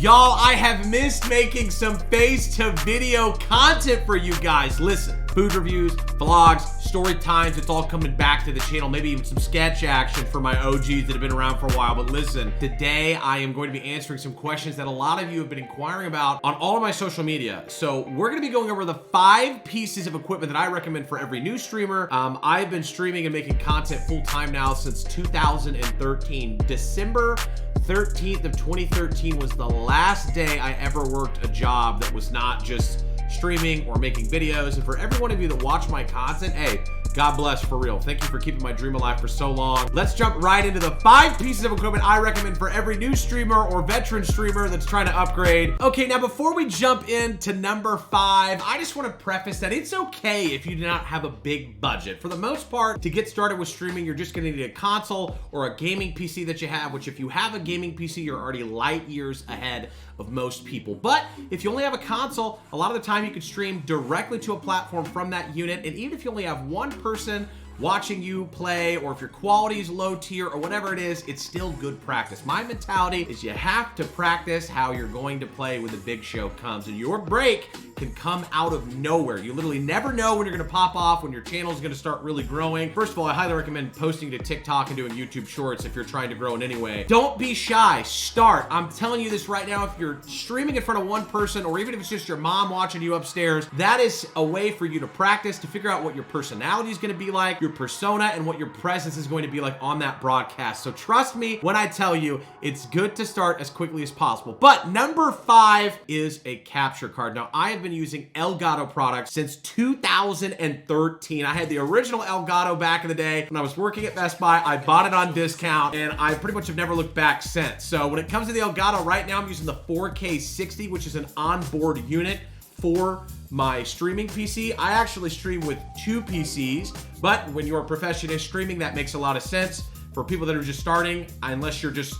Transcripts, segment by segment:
Y'all, I have missed making some face-to-video content for you guys. Listen, food reviews, vlogs, story times, it's all coming back to the channel. Maybe even some sketch action for my OGs that have been around for a while. But listen, today I am going to be answering some questions that a lot of you have been inquiring about on all of my social media. So we're going to be going over the 5 pieces of equipment that I recommend for every new streamer. I've been streaming and making content full-time now since 2013. December 13th of 2013 was the last day I ever worked a job that was not just streaming or making videos. And for every one of you that watch my content, hey, God bless, for real. Thank you for keeping my dream alive for so long. Let's jump right into the 5 pieces of equipment I recommend for every new streamer or veteran streamer that's trying to upgrade. Okay, now before we jump into number 5, I just want to preface that it's okay if you do not have a big budget. For the most part, to get started with streaming, you're just gonna need a console or a gaming PC that you have, which if you have a gaming PC, you're already light years ahead of most people. But if you only have a console, a lot of the time you can stream directly to a platform from that unit. And even if you only have one person watching you play, or if your quality is low tier or whatever it is, it's still good practice. My mentality is you have to practice how you're going to play when the big show comes, and your break can come out of nowhere. You literally never know when you're gonna pop off, when your channel is gonna start really growing. First of all, I highly recommend posting to TikTok and doing YouTube shorts if you're trying to grow in any way. Don't be shy, start. I'm telling you this right now, if you're streaming in front of one person, or even if it's just your mom watching you upstairs, that is a way for you to practice, to figure out what your personality is gonna be like, your persona, and what your presence is going to be like on that broadcast. So trust me when I tell you, it's good to start as quickly as possible. But number 5 is a capture card. Now, I have been using Elgato products since 2013. I had the original Elgato back in the day when I was working at Best Buy. I bought it on discount, and I pretty much have never looked back since. So when it comes to the Elgato, right now I'm using the 4K60, which is an onboard unit for my streaming PC. I actually stream with 2 PCs, but when you're a professional streaming, that makes a lot of sense. For people that are just starting, unless you're just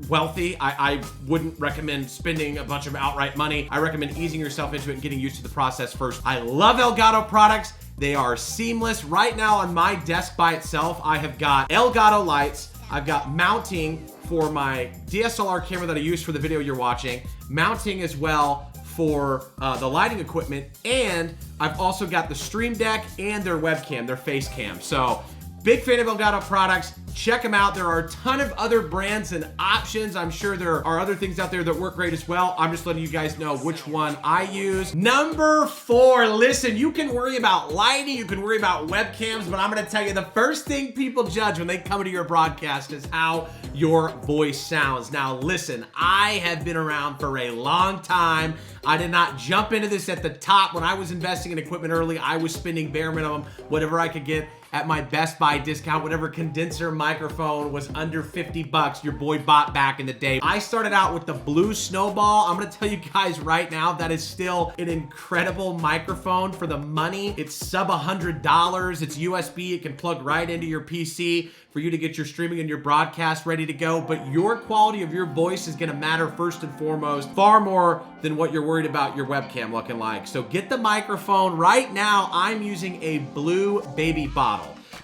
wealthy, I wouldn't recommend spending a bunch of outright money. I recommend easing yourself into it and getting used to the process first. I love Elgato products. They are seamless. Right now on my desk by itself, I have got Elgato lights. I've got mounting for my DSLR camera that I use for the video you're watching, mounting as well for the lighting equipment, and I've also got the Stream Deck and their webcam, their face cam. So big fan of Elgato products. Check them out. There are a ton of other brands and options. I'm sure there are other things out there that work great as well. I'm just letting you guys know which one I use. Number 4, listen, you can worry about lighting, you can worry about webcams, but I'm gonna tell you the first thing people judge when they come to your broadcast is how your voice sounds. Now listen, I have been around for a long time. I did not jump into this at the top. When I was investing in equipment early, I was spending bare minimum, whatever I could get at my Best Buy discount. Whatever condenser microphone was under 50 bucks, your boy bought back in the day. I started out with the Blue Snowball. I'm gonna tell you guys right now, that is still an incredible microphone for the money. It's sub $100. It's USB. It can plug right into your PC for you to get your streaming and your broadcast ready to go. But your quality of your voice is gonna matter first and foremost, far more than what you're worried about your webcam looking like. So get the microphone. Right now, I'm using a Blue Baby Bottle.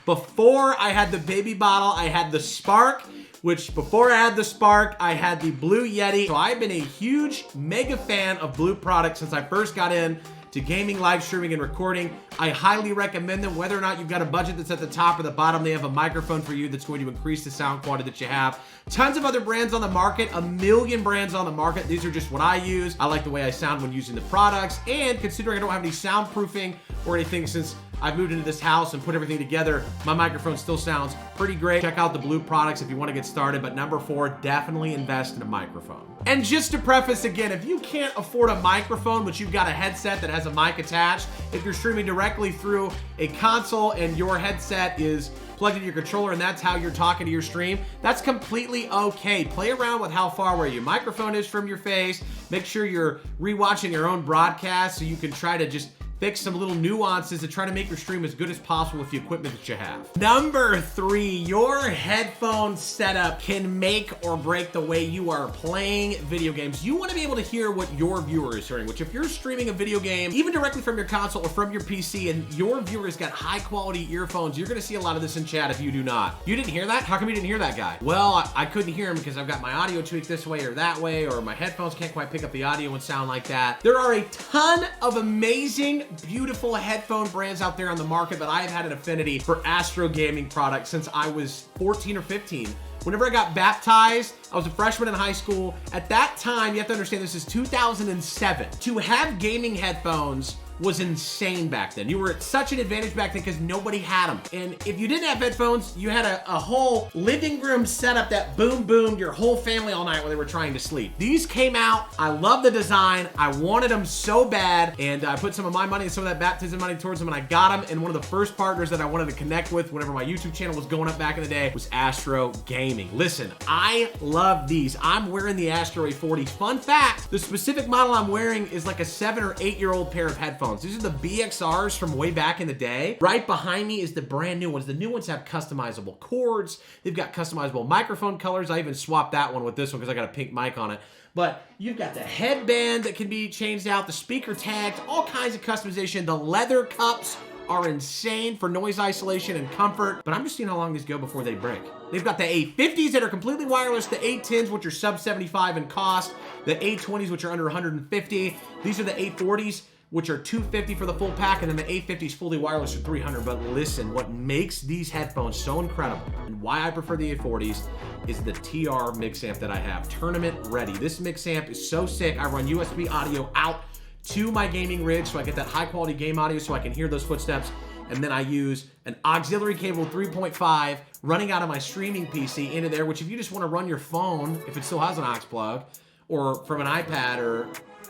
Before I had the Baby Bottle, I had the Spark, which before I had the Spark, I had the Blue Yeti. So I've been a huge, mega fan of Blue products since I first got in to gaming, live streaming, and recording. I highly recommend them. Whether or not you've got a budget that's at the top or the bottom, they have a microphone for you that's going to increase the sound quality that you have. Tons of other brands on the market, a million brands on the market. These are just what I use. I like the way I sound when using the products, and considering I don't have any soundproofing or anything since I've moved into this house and put everything together, my microphone still sounds pretty great. Check out the Blue products if you want to get started, but number 4, definitely invest in a microphone. And just to preface again, if you can't afford a microphone, but you've got a headset that has a mic attached, if you're streaming directly through a console and your headset is plugged into your controller and that's how you're talking to your stream, that's completely okay. Play around with how far away your microphone is from your face. Make sure you're rewatching your own broadcast so you can try to just fix some little nuances to try to make your stream as good as possible with the equipment that you have. Number 3, your headphone setup can make or break the way you are playing video games. You want to be able to hear what your viewer is hearing, which if you're streaming a video game, even directly from your console or from your PC, and your viewer's got high quality earphones, you're going to see a lot of this in chat if you do not. You didn't hear that? How come you didn't hear that guy? Well, I couldn't hear him because I've got my audio tweaked this way or that way, or my headphones can't quite pick up the audio and sound like that. There are a ton of amazing, beautiful headphone brands out there on the market, but I have had an affinity for Astro gaming products since I was 14 or 15. Whenever I got baptized, I was a freshman in high school. At that time, you have to understand this is 2007. To have gaming headphones was insane back then. You were at such an advantage back then because nobody had them. And if you didn't have headphones, you had a whole living room setup that boomed your whole family all night while they were trying to sleep. These came out. I love the design. I wanted them so bad, and I put some of my money and some of that baptism money towards them, and I got them. And one of the first partners that I wanted to connect with whenever my YouTube channel was going up back in the day was Astro Gaming. Listen, I love these. I'm wearing the Astro A40s. Fun fact, the specific model I'm wearing is like a 7 or 8 year old pair of headphones. These are the BXRs from way back in the day. Right behind me is the brand new ones. The new ones have customizable cords. They've got customizable microphone colors. I even swapped that one with this one because I got a pink mic on it. But you've got the headband that can be changed out, the speaker tags, all kinds of customization. The leather cups are insane for noise isolation and comfort, but I'm just seeing how long these go before they break. They've got the A50s that are completely wireless, the A10s, which are sub 75 in cost, the A20s, which are under 150. These are the A40s, which are $250 for the full pack, and then the A50s fully wireless for $300. But listen, what makes these headphones so incredible and why I prefer the A40s is the TR mix amp that I have, tournament ready. This mix amp is so sick. I run USB audio out to my gaming rig so I get that high quality game audio so I can hear those footsteps. And then I use an auxiliary cable 3.5 running out of my streaming PC into there, which if you just want to run your phone, if it still has an aux plug, or from an iPad or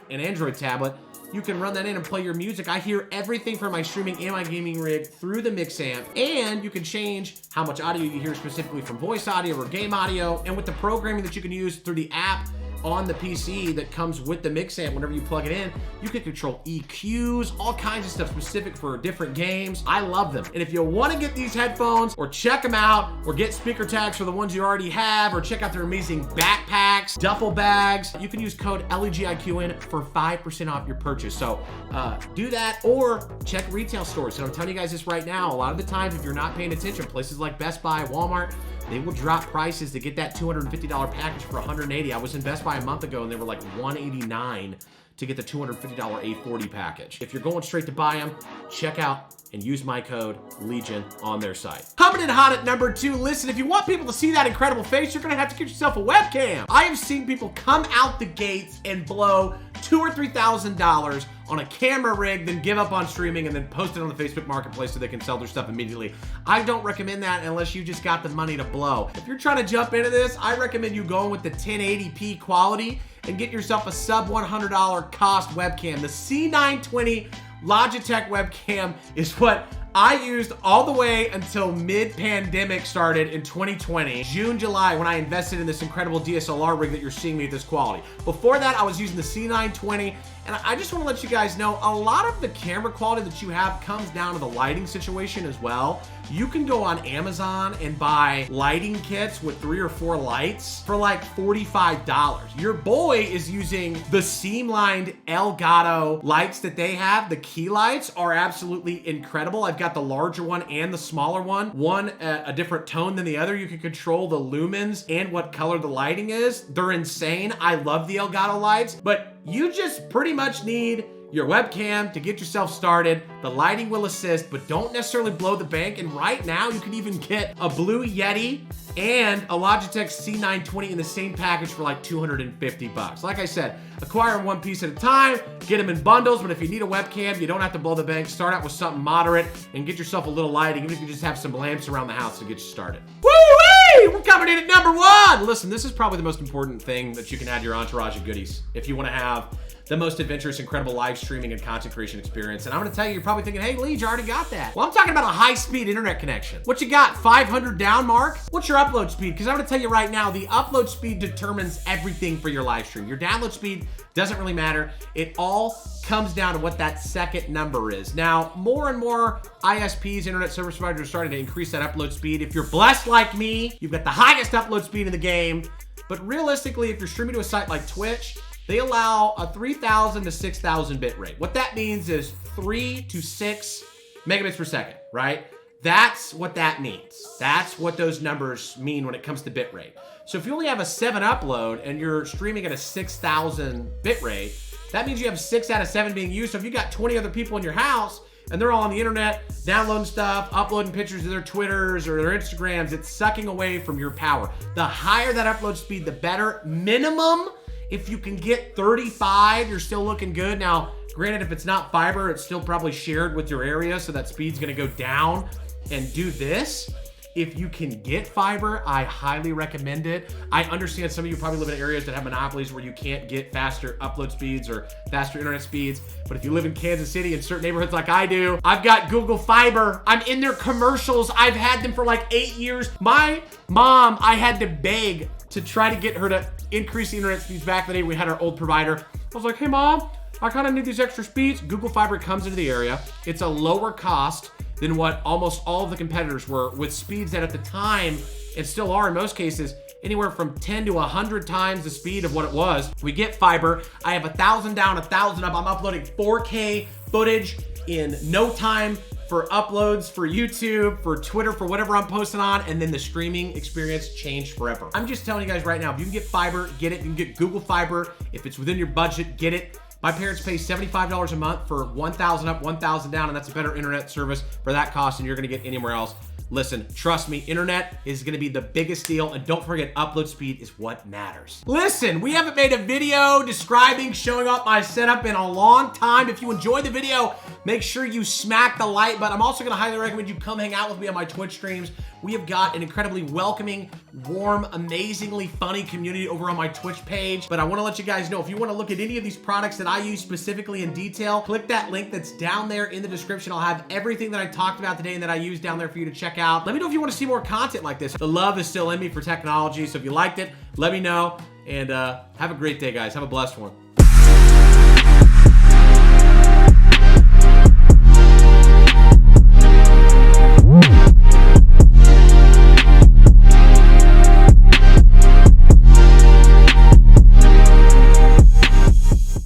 an Android tablet, you can run that in and play your music. I hear everything from my streaming and my gaming rig through the mix amp, and you can change how much audio you hear specifically from voice audio or game audio. And with the programming that you can use through the app on the PC that comes with the mix amp, whenever you plug it in, you can control EQs, all kinds of stuff specific for different games. I love them. And if you want to get these headphones or check them out or get speaker tags for the ones you already have, or check out their amazing backpacks, duffel bags, you can use code LEGIQN for 5% off your purchase. So do that, or check retail stores. And I'm telling you guys this right now, a lot of the times if you're not paying attention, places like Best Buy, Walmart, they will drop prices to get that $250 package for $180. I was in Best Buy a month ago and they were like $189 to get the $250 A40 package. If you're going straight to buy them, check out and use my code LEGION on their site. Coming in hot at number 2, listen, if you want people to see that incredible face, you're gonna have to get yourself a webcam. I have seen people come out the gates and blow $2,000 or $3,000 on a camera rig, then give up on streaming and then post it on the Facebook Marketplace so they can sell their stuff immediately. I don't recommend that unless you just got the money to blow. If you're trying to jump into this, I recommend you going with the 1080p quality and get yourself a sub $100 cost webcam. The C920 Logitech webcam is what I used all the way until mid-pandemic started in 2020, June, July, when I invested in this incredible DSLR rig that you're seeing me at this quality. Before that, I was using the C920, and I just want to let you guys know, a lot of the camera quality that you have comes down to the lighting situation as well. You can go on Amazon and buy lighting kits with 3 or 4 lights for like $45. Your boy is using the seam-lined Elgato lights that they have. The key lights are absolutely incredible. I've got the larger one and the smaller one. One a different tone than the other. You can control the lumens and what color the lighting is. They're insane. I love the Elgato lights, but you just pretty much need your webcam to get yourself started. The lighting will assist, but don't necessarily blow the bank. And right now, you can even get a Blue Yeti and a Logitech C920 in the same package for like $250. Like I said, acquire them one piece at a time, get them in bundles, but if you need a webcam, you don't have to blow the bank. Start out with something moderate and get yourself a little lighting, even if you just have some lamps around the house to get you started. Woo-wee! we're coming in at number 1. Listen, this is probably the most important thing that you can add to your entourage of goodies if you want to have the most adventurous, incredible live streaming and content creation experience. And I'm gonna tell you, you're probably thinking, hey, Lee, you already got that. Well, I'm talking about a high-speed internet connection. What you got, 500 down mark? What's your upload speed? Because I'm gonna tell you right now, the upload speed determines everything for your live stream. Your download speed doesn't really matter. It all comes down to what that second number is. Now, more and more ISPs, internet service providers, are starting to increase that upload speed. If you're blessed like me, you've got the highest upload speed in the game. But realistically, if you're streaming to a site like Twitch, they allow a 3,000 to 6,000 bit rate. What that means is 3 to 6 megabits per second, right? That's what that means. That's what those numbers mean when it comes to bit rate. So if you only have a 7 upload and you're streaming at a 6,000 bit rate, that means you have 6 out of 7 being used. So if you got 20 other people in your house and they're all on the internet, downloading stuff, uploading pictures to their Twitters or their Instagrams, it's sucking away from your power. The higher that upload speed, the better. Minimum, if you can get 35, you're still looking good. Now, granted, if it's not fiber, it's still probably shared with your area, so that speed's gonna go down. And do this. If you can get fiber, I highly recommend it. I understand some of you probably live in areas that have monopolies where you can't get faster upload speeds or faster internet speeds. But if you live in Kansas City in certain neighborhoods like I do, I've got Google Fiber. I'm in their commercials. I've had them for like 8 years. My mom, I had to beg to try to get her to increase the internet speeds back in the day. We had our old provider. I was like, hey mom, I kind of need these extra speeds. Google Fiber comes into the area. It's a lower cost than what almost all of the competitors were, with speeds that at the time, and still are in most cases, anywhere from 10 to 100 times the speed of what it was. We get fiber. I have 1,000 down, 1,000 up. I'm uploading 4K footage in no time for uploads, for YouTube, for Twitter, for whatever I'm posting on, and then the streaming experience changed forever. I'm just telling you guys right now, if you can get fiber, get it. You can get Google Fiber. If it's within your budget, get it. My parents pay $75 a month for 1,000 up, 1,000 down, and that's a better internet service for that cost than you're gonna get anywhere else. Listen, trust me, internet is gonna be the biggest deal, and don't forget, upload speed is what matters. Listen, we haven't made a video describing, showing off my setup in a long time. If you enjoyed the video, make sure you smack the like button. I'm also gonna highly recommend you come hang out with me on my Twitch streams. We have got an incredibly welcoming, warm, amazingly funny community over on my Twitch page. But I wanna let you guys know, if you wanna look at any of these products that I use specifically in detail, click that link that's down there in the description. I'll have everything that I talked about today and that I use down there for you to check out. Let me know if you wanna see more content like this. The love is still in me for technology, so if you liked it, let me know. And have a great day, guys. Have a blessed one.